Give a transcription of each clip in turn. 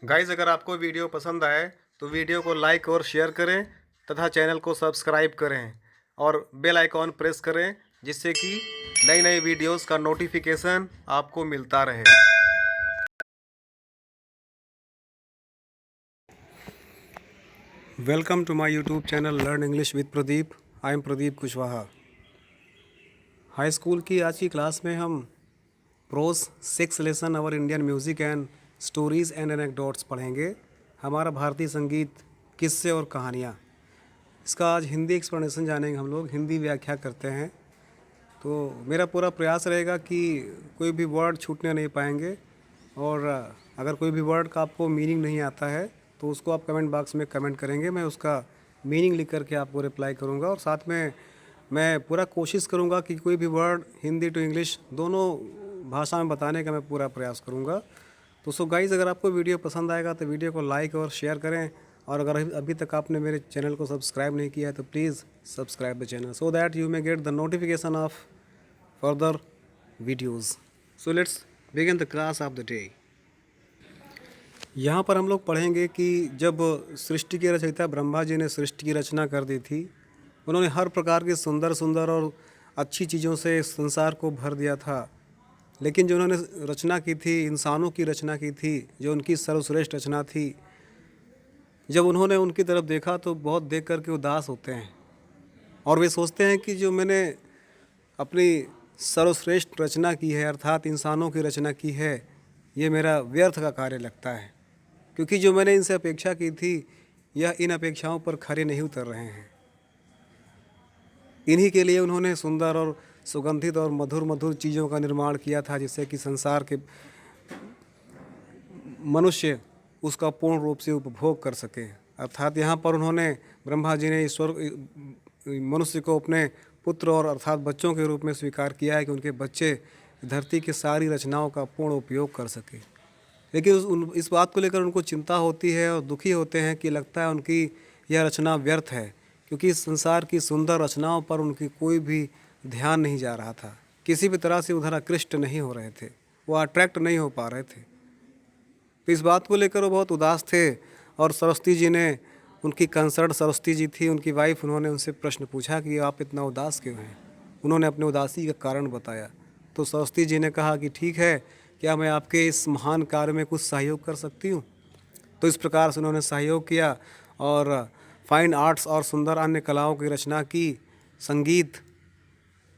Guys, अगर आपको video पसंद आए तो वीडियो को लाइक और शेयर करें तथा चैनल को सब्सक्राइब करें और बेल आइकॉन प्रेस करें जिससे कि नई नई वीडियोस का नोटिफिकेशन आपको मिलता रहे। Welcome to my YouTube channel learn English with Pradeep. I am Pradeep Kushwaha. High school की आज की क्लास में हम prose 6 lesson our Indian music and stories and anecdotes पढ़ेंगे। हमारा भारतीय संगीत, किस्से और कहानियाँ। इसका आज हिंदी एक्सप्लेनेशन जानेंगे। हम लोग हिंदी व्याख्या करते हैं, तो मेरा पूरा प्रयास रहेगा कि कोई भी वर्ड छूटने नहीं पाएंगे। और अगर कोई भी वर्ड का आपको मीनिंग नहीं आता है तो उसको आप कमेंट बॉक्स में कमेंट करेंगे, मैं उसका मीनिंग लिख करके आपको रिप्लाई करूँगा। और साथ में मैं पूरा कोशिश करूँगा कि कोई भी वर्ड हिंदी टू इंग्लिश दोनों भाषा में बताने का मैं पूरा प्रयास करूँगा। तो सो गाइज़, अगर आपको वीडियो पसंद आएगा तो वीडियो को लाइक और शेयर करें, और अगर अभी तक आपने मेरे चैनल को सब्सक्राइब नहीं किया है तो please subscribe the channel so that you may get the notification of further videos. So let's begin the class of the day. यहाँ पर हम लोग पढ़ेंगे कि जब सृष्टि के रचयिता ब्रह्मा जी ने सृष्टि की रचना कर दी थी, उन्होंने हर प्रकार की सुंदर सुंदर और अच्छी चीज़ों से संसार को भर दिया था। लेकिन जो उन्होंने रचना की थी, इंसानों की रचना की थी, जो उनकी सर्वश्रेष्ठ रचना थी, जब उन्होंने उनकी तरफ देखा तो बहुत देख कर के उदास होते हैं और वे सोचते हैं कि जो मैंने अपनी सर्वश्रेष्ठ रचना की है, अर्थात इंसानों की रचना की है, ये मेरा व्यर्थ का कार्य लगता है, क्योंकि जो मैंने इनसे अपेक्षा की थी यह इन अपेक्षाओं पर खरे नहीं उतर रहे हैं। इन्हीं के लिए उन्होंने सुंदर और सुगंधित और मधुर मधुर चीज़ों का निर्माण किया था, जिससे कि संसार के मनुष्य उसका पूर्ण रूप से उपभोग कर सके। अर्थात यहाँ पर उन्होंने, ब्रह्मा जी ने ईश्वर मनुष्य को अपने पुत्र और अर्थात बच्चों के रूप में स्वीकार किया है कि उनके बच्चे धरती की सारी रचनाओं का पूर्ण उपयोग कर सके। लेकिन इस बात को लेकर उनको चिंता होती है और दुखी होते हैं कि लगता है उनकी यह रचना व्यर्थ है, क्योंकि इस संसार की सुंदर रचनाओं पर उनकी कोई भी ध्यान नहीं जा रहा था। किसी भी तरह से उधर आकृष्ट नहीं हो रहे थे, वो अट्रैक्ट नहीं हो पा रहे थे। तो इस बात को लेकर वो बहुत उदास थे। और सरस्वती जी ने, उनकी कंसर्ट सरस्वती जी थी, उनकी वाइफ, उन्होंने उनसे प्रश्न पूछा कि आप इतना उदास क्यों हैं। उन्होंने अपने उदासी का कारण बताया। तो सरस्वती जी ने कहा कि ठीक है, क्या मैं आपके इस महान कार्य में कुछ सहयोग कर सकती हूँ। तो इस प्रकार से उन्होंने सहयोग किया और फाइन आर्ट्स और सुंदर अन्य कलाओं की रचना की। संगीत,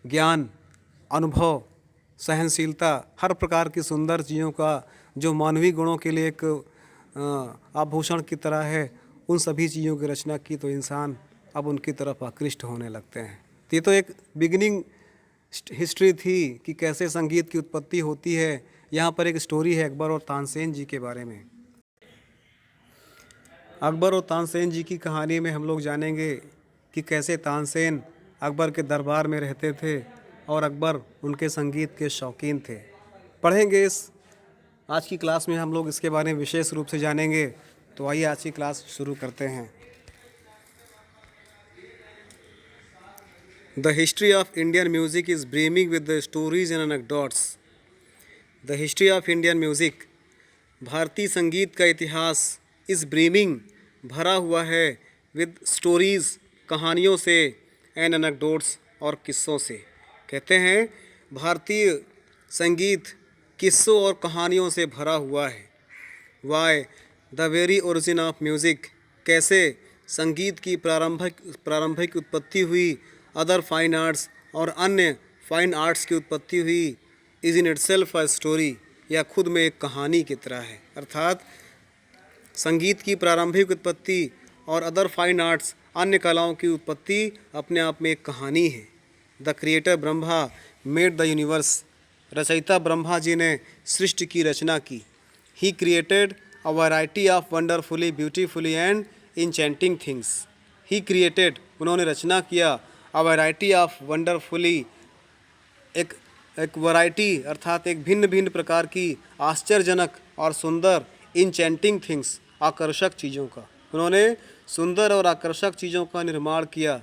ज्ञान, अनुभव, सहनशीलता, हर प्रकार की सुंदर चीज़ों का जो मानवीय गुणों के लिए एक आभूषण की तरह है, उन सभी चीज़ों की रचना की। तो इंसान अब उनकी तरफ आकृष्ट होने लगते हैं। तो ये तो एक बिगिनिंग हिस्ट्री थी कि कैसे संगीत की उत्पत्ति होती है। यहाँ पर एक स्टोरी है अकबर और तानसेन जी के बारे में। अकबर और तानसेन जी की कहानी में हम लोग जानेंगे कि कैसे तानसेन अकबर के दरबार में रहते थे और अकबर उनके संगीत के शौकीन थे। पढ़ेंगे इस आज की क्लास में, हम लोग इसके बारे में विशेष रूप से जानेंगे। तो आइए आज की क्लास शुरू करते हैं। The history of Indian music is brimming with the stories and anecdotes. The history of Indian music, भारतीय संगीत का इतिहास, इस ब्रीमिंग, भरा हुआ है, विद स्टोरीज़, कहानियों से, एंड एनेक्डोट्स, और किस्सों से। कहते हैं भारतीय संगीत किस्सों और कहानियों से भरा हुआ है। Why the very origin of music, कैसे संगीत की प्रारंभिक उत्पत्ति हुई, अदर फाइन आर्ट्स, और अन्य फाइन आर्ट्स की उत्पत्ति हुई, is in itself a story, या खुद में एक कहानी की तरह है। अर्थात संगीत की प्रारंभिक उत्पत्ति और अदर फाइन आर्ट्स, अन्य कलाओं की उत्पत्ति अपने आप में एक कहानी है। The creator Brahma made the universe, रचयिता ब्रह्मा जी ने सृष्टि की रचना की। He created a variety of wonderfully beautifully and enchanting things. He created, उन्होंने रचना किया, अ वैरायटी ऑफ वंडरफुली, एक वैरायटी अर्थात एक भिन्न भिन्न प्रकार की आश्चर्यजनक और सुंदर, इंचेंटिंग थिंग्स, आकर्षक चीज़ों का। उन्होंने सुंदर और आकर्षक चीज़ों का निर्माण किया।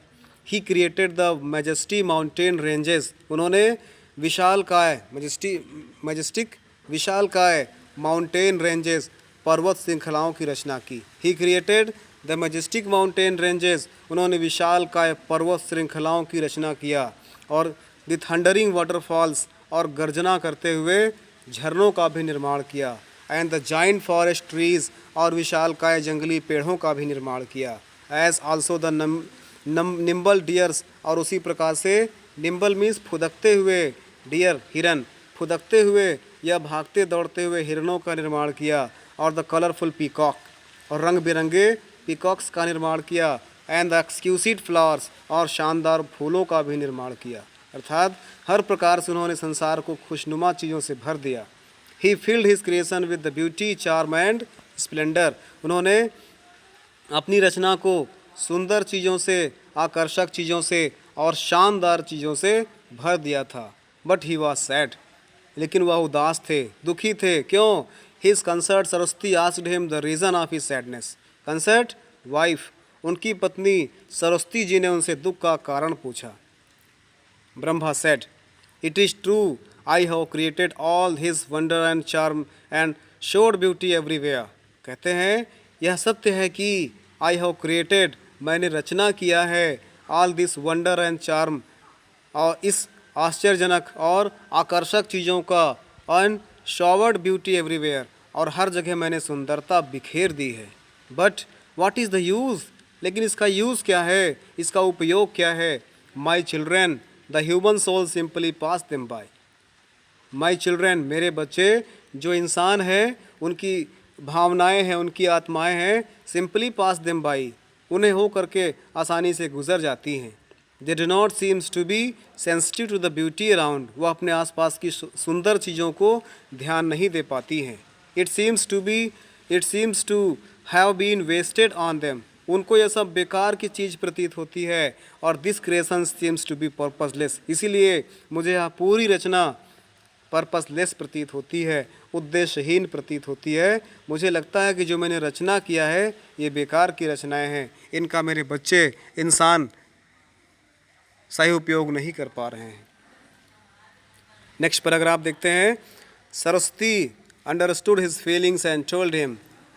He created the majesty mountain ranges, उन्होंने विशालकाय, मैजेस्टिक विशालकाय माउंटेन रेंजेस, पर्वत श्रृंखलाओं की रचना की। He created the majestic mountain ranges, उन्होंने विशालकाय पर्वत श्रृंखलाओं की रचना किया। और द थंडरिंग वाटरफॉल्स, और गर्जना करते हुए झरनों का भी निर्माण किया। And the giant forest trees, और विशालकाय जंगली पेड़ों का भी निर्माण किया। As also the nimble deers, और उसी प्रकार से निम्बल मीन्स फुदकते हुए, डियर हिरन, फुदकते हुए या भागते दौड़ते हुए हिरनों का निर्माण किया। और द कलरफुल पीकॉक, और रंग बिरंगे पीकॉक्स का निर्माण किया। एंड द एक्सक्यूसिड फ्लावर्स, और शानदार फूलों का भी निर्माण किया। अर्थात हर प्रकार से उन्होंने संसार को खुशनुमा चीज़ों से भर दिया। He filled his creation with the beauty, charm and splendour, उन्होंने अपनी रचना को सुंदर चीज़ों से, आकर्षक चीज़ों से और शानदार चीज़ों से भर दिया था। बट ही वॉज सैड, लेकिन वह उदास थे, दुखी थे। क्यों? His concert Saraswati asked him the reason of his sadness. Concert wife, उनकी पत्नी सरस्वती जी ने उनसे दुख का कारण पूछा। Brahma said, it is true, I have created all his wonder and charm and showed beauty everywhere. कहते हैं यह सत्य है कि आई हैव क्रिएटेड, मैंने रचना किया है, all this wonder and charm, और इस आश्चर्यजनक और आकर्षक चीज़ों का, एंड शॉवर्ड ब्यूटी एवरीवेयर, और हर जगह मैंने सुंदरता बिखेर दी है। But what is the use, लेकिन इसका यूज़ क्या है, इसका उपयोग क्या है? My children, the human soul simply pass them by. My children, मेरे बच्चे, जो इंसान है उनकी भावनाएं हैं, उनकी आत्माएं हैं, सिंपली पास देम बाई, उन्हें हो करके आसानी से गुजर जाती हैं। They do not seems to be sensitive to the beauty around, वह अपने आसपास की सुंदर चीज़ों को ध्यान नहीं दे पाती हैं। It seems to have been wasted on them, उनको यह सब बेकार की चीज़ प्रतीत होती है। और this creation seems to be purposeless, इसीलिए मुझे यह पूरी रचना पर्पसलेस प्रतीत होती है, उद्देश्यहीन प्रतीत होती है। मुझे लगता है कि जो मैंने रचना किया है ये बेकार की रचनाएं हैं, इनका मेरे बच्चे इंसान सही उपयोग नहीं कर पा रहे हैं। नेक्स्ट पैराग्राफ देखते हैं। Saraswati understood his feelings and told him,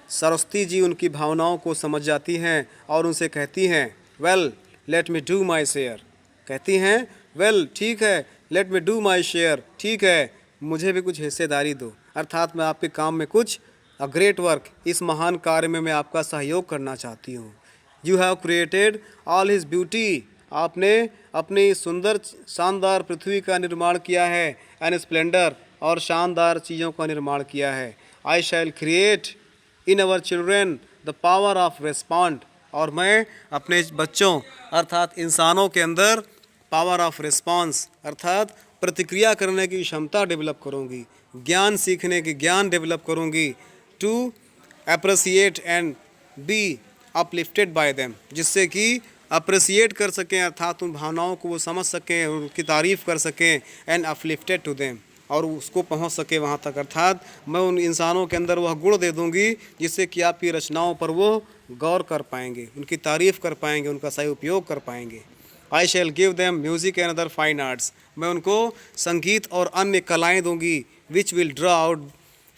Saraswati ji उनकी भावनाओं को समझ जाती हैं और उनसे कहती हैं, well let me do my share. कहती हैं, वेल ठीक है, let me do my share, ठीक है मुझे भी कुछ हिस्सेदारी दो, अर्थात मैं आपके काम में कुछ, अ ग्रेट वर्क, इस महान कार्य में मैं आपका सहयोग करना चाहती हूँ। You have created all his beauty, आपने अपनी सुंदर शानदार पृथ्वी का निर्माण किया है, एंड स्प्लेंडर, और शानदार चीज़ों का निर्माण किया है। I shall create in our children the power of respond, और मैं अपने बच्चों अर्थात इंसानों के अंदर पावर ऑफ रिस्पॉन्स अर्थात प्रतिक्रिया करने की क्षमता डेवलप करूँगी, ज्ञान सीखने की ज्ञान डेवलप करूँगी। To appreciate and be uplifted by them, जिससे कि अप्रिसिएट कर सकें अर्थात उन भावनाओं को वो समझ सकें, उनकी तारीफ़ कर सकें, एंड अपलिफ्टेड टू देम, और उसको पहुंच सके वहां तक, अर्थात मैं उन इंसानों के अंदर वह गुण दे दूंगी जिससे कि आपकी रचनाओं पर वो गौर कर पाएंगे, उनकी तारीफ़ कर पाएंगे, उनका सही उपयोग कर पाएंगे। I shall give them music and other fine arts, मैं उनको संगीत और अन्य कलाएँ दूंगी, which will draw out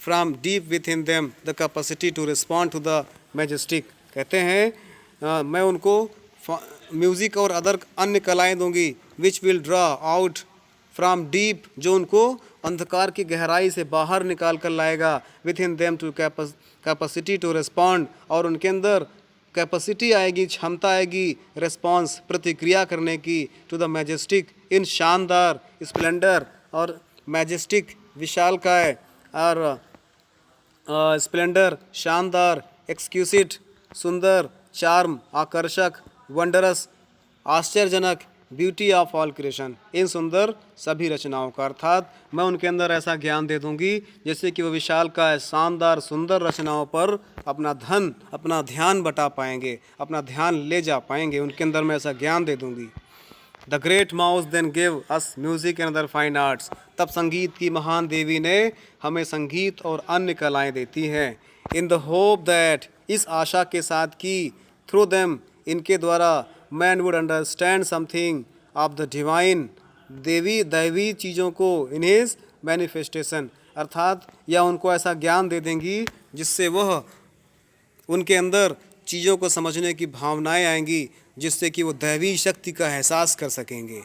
from deep within them the capacity to respond to the majestic. कहते हैं मैं उनको म्यूज़िक और अदर अन्य कलाएँ दूंगी, which will draw out from deep, जो उनको अंधकार की गहराई से बाहर निकाल कर लाएगा, within them to capacity to respond, और उनके अंदर कैपेसिटी आएगी, क्षमता आएगी, रिस्पॉन्स प्रतिक्रिया करने की, टू द मैजेस्टिक, इन शानदार, स्प्लेंडर और मैजेस्टिक विशालकाय, और स्प्लेंडर शानदार, एक्सक्यूसिट सुंदर, चार्म आकर्षक, वंडरस आश्चर्यजनक, ब्यूटी ऑफ ऑल क्रिएशन, इन सुंदर सभी रचनाओं का, अर्थात मैं उनके अंदर ऐसा ज्ञान दे दूंगी जैसे कि वो विशाल का शानदार सुंदर रचनाओं पर अपना ध्यान बटा पाएंगे, अपना ध्यान ले जा पाएंगे, उनके अंदर मैं ऐसा ज्ञान दे दूंगी। The great mouse then give us music and other fine arts, तब संगीत की महान देवी ने हमें संगीत और अन्य कलाएँ देती हैं। इन द होप दैट, इस आशा के साथ कि थ्रू देम, इनके द्वारा man would understand something of the divine, दैवी चीज़ों को इन हिज मैनिफेस्टेशन, अर्थात या उनको ऐसा ज्ञान दे देंगी जिससे वह उनके अंदर चीज़ों को समझने की भावनाएं आएंगी, जिससे कि वो दैवी शक्ति का एहसास कर सकेंगे।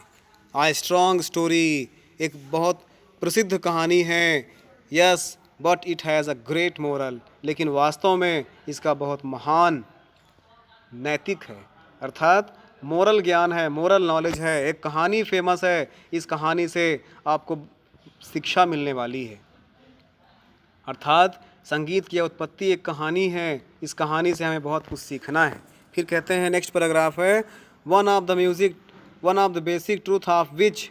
आ स्ट्रॉन्ग स्टोरी एक बहुत प्रसिद्ध कहानी है, yes but it has a great moral, लेकिन वास्तव में इसका बहुत महान नैतिक है, अर्थात मोरल ज्ञान है, मोरल नॉलेज है। एक कहानी फेमस है, इस कहानी से आपको शिक्षा मिलने वाली है। अर्थात संगीत की उत्पत्ति एक कहानी है, इस कहानी से हमें बहुत कुछ सीखना है। फिर कहते हैं नेक्स्ट पैराग्राफ है, one of the basic truth of which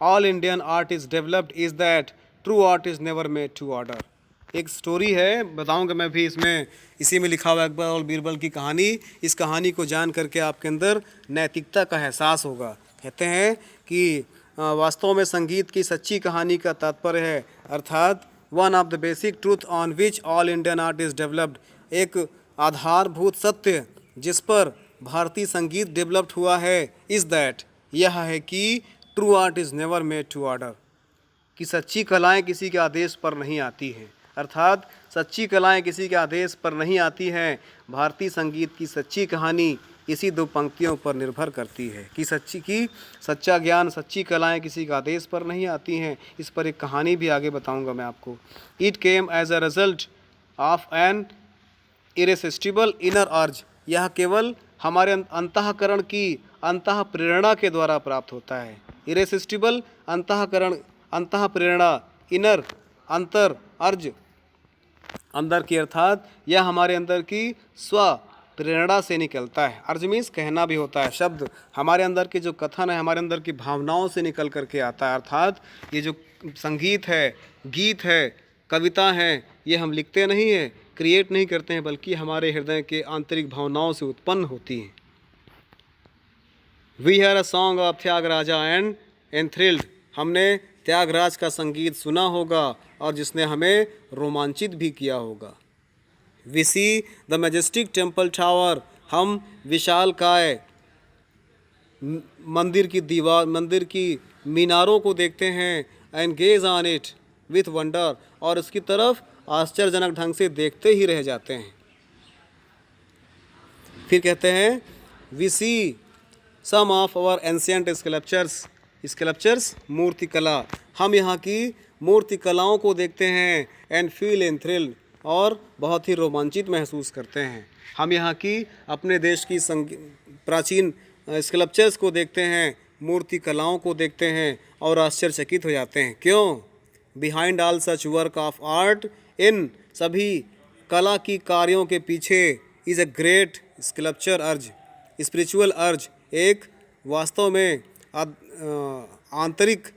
all Indian art is developed is that true art is never made to order. एक स्टोरी है, बताऊंगा मैं भी, इसमें इसी में लिखा हुआ अकबर और बीरबल की कहानी। इस कहानी को जान करके आपके अंदर नैतिकता का एहसास होगा। कहते हैं कि वास्तव में संगीत की सच्ची कहानी का तात्पर्य है, अर्थात one of the basic truth on which all Indian art is developed, एक आधारभूत सत्य जिस पर भारतीय संगीत डेवलप्ड हुआ है, इज़ दैट, यह है कि true art is never made to order, कि सच्ची कलाएं किसी के आदेश पर नहीं आती हैं। अर्थात सच्ची कलाएं किसी के आदेश पर नहीं आती हैं। भारतीय संगीत की सच्ची कहानी इसी दो पंक्तियों पर निर्भर करती है कि सच्चा ज्ञान, सच्ची कलाएं किसी के आदेश पर नहीं आती हैं। इस पर एक कहानी भी आगे बताऊंगा मैं आपको। It came as a result of an irresistible inner urge, यह केवल हमारे अंतःकरण की अंतः प्रेरणा के द्वारा प्राप्त होता है। इरेसिस्टिबल अंतःकरण, अंतः प्रेरणा, इनर अंतर, अर्ज अंदर की, अर्थात यह हमारे अंदर की स्व प्रेरणा से निकलता है। अर्ज मीन्स कहना भी होता है, शब्द हमारे अंदर के जो कथन है, हमारे अंदर की भावनाओं से निकल करके आता है। अर्थात ये जो संगीत है, गीत है, कविता है, ये हम लिखते नहीं हैं, क्रिएट नहीं करते हैं, बल्कि हमारे हृदय के आंतरिक भावनाओं से उत्पन्न होती हैं। We hear a song of Tyagaraja and enthralled, हमने त्यागराज का संगीत सुना होगा और जिसने हमें रोमांचित भी किया होगा। We see the majestic temple tower, हम विशालकाय मंदिर की दीवार, मंदिर की मीनारों को देखते हैं। And gauge on it with wonder, और उसकी तरफ आश्चर्यजनक ढंग से देखते ही रह जाते हैं। फिर कहते हैं we see some of our ancient sculptures मूर्ति कला, हम यहाँ की मूर्ति कलाओं को देखते हैं। एंड फील एंड थ्रिल, और बहुत ही रोमांचित महसूस करते हैं। हम यहाँ की अपने देश की प्राचीन स्कल्पचर्स को देखते हैं, मूर्ति कलाओं को देखते हैं और आश्चर्यचकित हो जाते हैं। क्यों? Behind all such work of art, इन सभी कला की कार्यों के पीछे is a great sculpture urge, spiritual urge, एक वास्तव में आंतरिक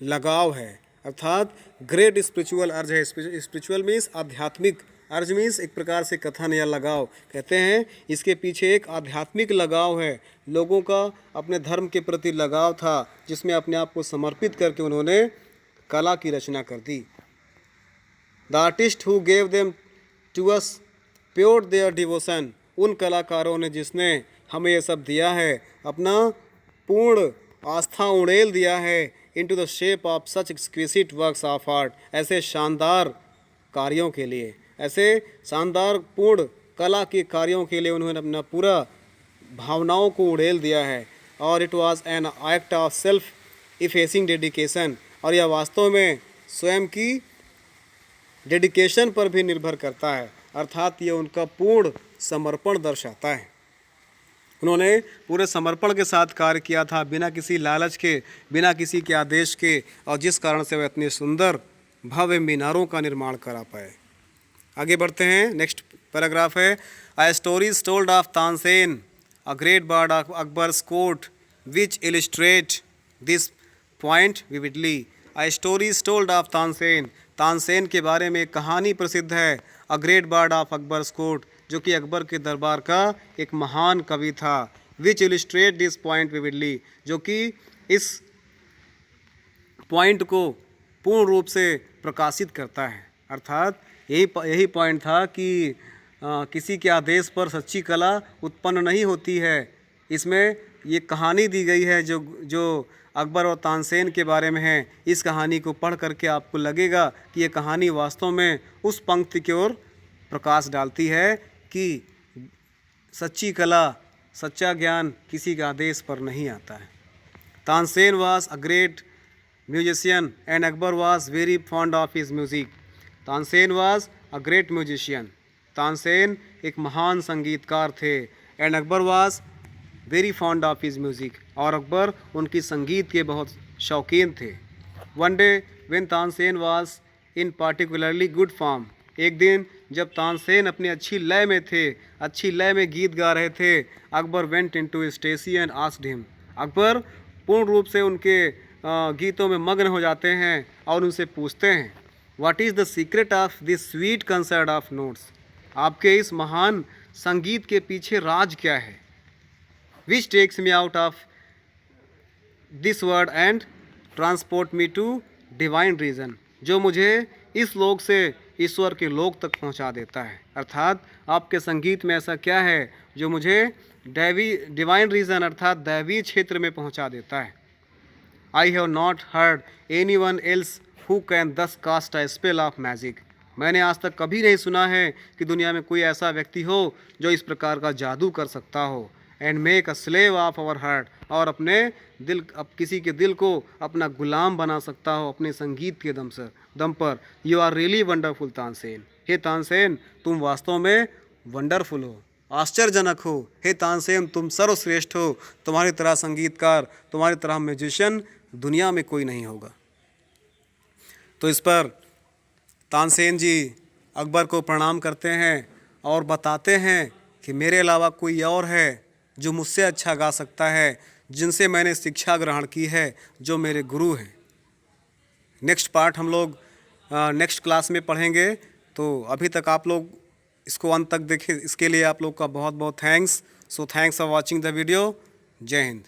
लगाव है। अर्थात ग्रेट स्पिरिचुअल अर्ज है। स्पिरिचुअल मीन्स आध्यात्मिक, अर्ज मीन्स एक प्रकार से कथन या लगाव। कहते हैं इसके पीछे एक आध्यात्मिक लगाव है। लोगों का अपने धर्म के प्रति लगाव था, जिसमें अपने आप को समर्पित करके उन्होंने कला की रचना कर दी। The artist who gave them to us poured their devotion, उन कलाकारों ने जिसने हमें ये सब दिया है, अपना पूर्ण आस्था उड़ेल दिया है into the shape of such exquisite works of art, ऐसे शानदार कार्यों के लिए, ऐसे शानदार पूर्ण कला के कार्यों के लिए उन्होंने अपना पूरा भावनाओं को उड़ेल दिया है। और it was an act of self effacing dedication, और यह वास्तव में स्वयं की डेडिकेशन पर भी निर्भर करता है। अर्थात ये उनका पूर्ण समर्पण दर्शाता है। उन्होंने पूरे समर्पण के साथ कार्य किया था, बिना किसी लालच के, बिना किसी के आदेश के, और जिस कारण से वे इतने सुंदर भव्य मीनारों का निर्माण करा पाए। आगे बढ़ते हैं, नेक्स्ट पैराग्राफ है, a story is told of Tansen a great bard of Akbar's court which illustrate this point vividly. A story is told of Tansen, Tansen के बारे में कहानी प्रसिद्ध है। A great bard of Akbar's court, जो कि अकबर के दरबार का एक महान कवि था। विच इलिस्ट्रेट दिस पॉइंट विविडली, जो कि इस पॉइंट को पूर्ण रूप से प्रकाशित करता है। अर्थात यही पॉइंट था कि किसी के आदेश पर सच्ची कला उत्पन्न नहीं होती है, इसमें ये कहानी दी गई है जो जो अकबर और तानसेन के बारे में है, इस कहानी को पढ़ करके आपको लगेगा कि ये कहानी वास्तव में उस पंक्ति की ओर प्रकाश डालती है कि सच्ची कला, सच्चा ज्ञान किसी के आदेश पर नहीं आता है। Tansen was a great musician and Akbar was very fond of his music. Tansen was a great musician. Tansen एक महान संगीतकार थे and Akbar was very fond of his music. और अकबर उनकी संगीत के बहुत शौकीन थे। One day when Tansen was in particularly good form, एक दिन जब तानसेन अपनी अच्छी लय में थे, अच्छी लय में गीत गा रहे थे, Akbar went into his station and asked him. Akbar पूर्ण रूप से उनके गीतों में मग्न हो जाते हैं और उनसे पूछते हैं, what is the secret of this sweet concert of notes? आपके इस महान संगीत के पीछे राज क्या है? Which takes me out of this world and transport me to divine region, जो मुझे इस लोक से ईश्वर के लोक तक पहुंचा देता है। अर्थात आपके संगीत में ऐसा क्या है जो मुझे डिवाइन रीजन अर्थात दैवीय क्षेत्र में पहुंचा देता है। I have not heard anyone else who can thus cast a spell of magic. मैंने आज तक कभी नहीं सुना है कि दुनिया में कोई ऐसा व्यक्ति हो जो इस प्रकार का जादू कर सकता हो। And make a slave of our heart, और अपने दिल, अब किसी के दिल को अपना गुलाम बना सकता हो अपने संगीत के दम पर। You are really wonderful Tansen. हे तानसेन, तुम वास्तव में वंडरफुल हो, आश्चर्यजनक हो। हे तानसेन, तुम सर्वश्रेष्ठ हो। तुम्हारी तरह संगीतकार, तुम्हारी तरह म्यूजिशियन दुनिया में कोई नहीं होगा। तो इस पर तानसेन जी अकबर को प्रणाम करते हैं और बताते हैं कि मेरे अलावा कोई और है जो मुझसे अच्छा गा सकता है, जिनसे मैंने शिक्षा ग्रहण की है, जो मेरे गुरु हैं। नेक्स्ट पार्ट हम लोग नेक्स्ट क्लास में पढ़ेंगे। तो अभी तक आप लोग इसको अंत तक देखें, इसके लिए आप लोग का बहुत बहुत thanks. So thanks for watching the video. जय हिंद।